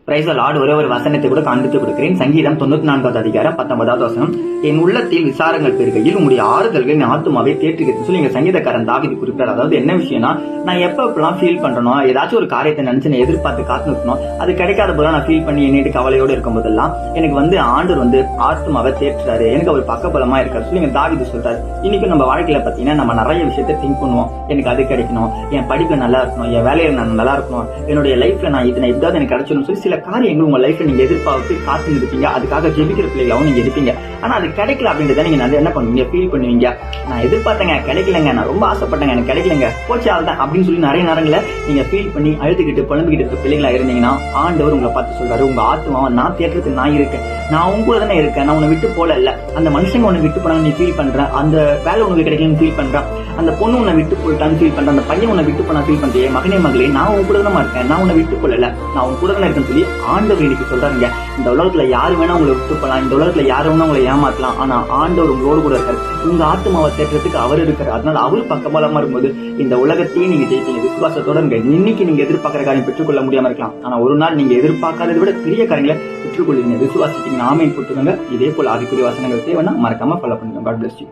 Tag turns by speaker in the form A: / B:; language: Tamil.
A: பிரைஸ் லார்ட் ஒரே ஒரு வசனத்தை கூட காண்பித்து கொடுக்கிறேன். சங்கீதம் 94வது அதிகாரம் 19வது வசனம். என் உள்ளத்தில் விசாரங்கள் பெருகையில் உங்களுடைய ஆறுதல்கள் என் ஆத்துமாவை தேற்றுகிறது சொல்லி எங்க சங்கீதக்காரன் தாவீது குறிப்பிட்டார். அதாவது என்ன விஷயம்னா, நான் எப்பெல்லாம் ஃபீல் பண்றணும், ஏதாச்சும் ஒரு காரியத்தை நினைச்சு நான் எதிர்பார்த்து காத்து நிற்கணும், அது கிடைக்காத போது நான் ஃபீல் பண்ணி என்னிட்டு கவலையோடு இருக்கும் போதெல்லாம் எனக்கு ஆண்டவர் ஆத்துமாவை தேற்றுறாரு, எனக்கு அவர் பக்கபலமா இருக்காரு சொல்லி எங்க தாவீது சொல்றாரு. இன்னைக்கு நம்ம வாழ்க்கையில பாத்தீங்கன்னா நம்ம நிறைய விஷயத்தை திங்க் பண்ணுவோம். எனக்கு அது கிடைக்கணும், என் படிப்புல நல்லா இருக்கணும், என் வேலையில நான் நல்லா இருக்கணும், என்னுடைய லைஃப்ல நான் இதனை எப்படியாவது எனக்கு கிடைச்சிடும் சொல்லி சில காரியங்கள் உங்க லைஃப்ல நீங்க எதிர்பார்த்து காத்து இருப்பீங்க. அதுக்காக ஜெபிக்கிற பிள்ளைகளாவும் நீங்க இருப்பீங்க. ஆனா அது கிடைக்கல அப்படின்றத நீங்க என்ன பண்ணுவீங்க, ஃபீல் பண்ணுவீங்க. நான் எதிர்பார்த்தேங்க, கிடைக்கலங்க, நான் ரொம்ப ஆசைப்பட்டேங்க, எனக்கு கிடைக்கலங்க, போச்சு அதுதான் அப்படின்னு சொல்லி நிறைய நேரங்கள நீங்க ஃபீல் பண்ணி அழுதுகிட்டு புலம்பிக்கிட்டு இருக்க பிள்ளைகளா இருந்தீங்கன்னா ஆண்டவர் உங்களை பார்த்து சொல்றாரு, உங்க ஆத்மாவை நான் தேடுறதுக்கு நான் இருக்கேன், நான் உங்க கூட தானே இருக்கேன், நான் உன்னை விட்டு போல இல்ல. அந்த மனுஷங்க உன்னை விட்டு போனாங்க நீ ஃபீல் பண்ற, அந்த வேலை உனக்கு கிடைக்கலன்னு ஃபீல் பண்ற, அந்த பொண்ணு உன்னை விட்டு போயிட்டான்னு ஃபீல் பண்ற, அந்த பையன் உன்னை விட்டு போனா ஃபீல் பண்றேன். மகனே மகளே, நான் உங்க கூட தான் இருக்கேன், நான் உன்னை விட்டு போல, நான் உங்க கூட தான் இருக்கேன்னு சொல்லி ஆண்டவர் இன்னைக்கு சொல்றாங்க. இந்த உலகத்துல யாரு வேணா உங்களை விட்டு போலாம், இந்த உலகத்துல யாரு வேணா உங்களை ஏமாத்தலாம், ஆனா ஆண்டவர் உங்களோடு கூட இருக்காரு. உங்க ஆத்மாவை தேடுறதுக்கு அவர் இருக்காரு. அதனால அவரு பக்கபலமா இருக்கும்போது இந்த உலகத்தையே நீங்க ஜெயிப்பீங்க. விசுவாசத்தோட இன்னைக்கு நீங்க எதிர்பார்க்கிற காரியம் பெற்றுக்கொள்ள முடியாம இருக்கலாம், ஆனா ஒரு நாள் நீங்க எதிர்பார்க்காததை விட பெரிய காரியங்களை பெற்றுக்கொள்வீங்க. விசுவாசிட்டீங்க, ஆமேன் போட்டுக்கோங்க. இதே போல ஆவிக்குரிய வசனங்கள் தேவைன்னா மறக்காம ஃபாலோ பண்ணுங்க. God bless you.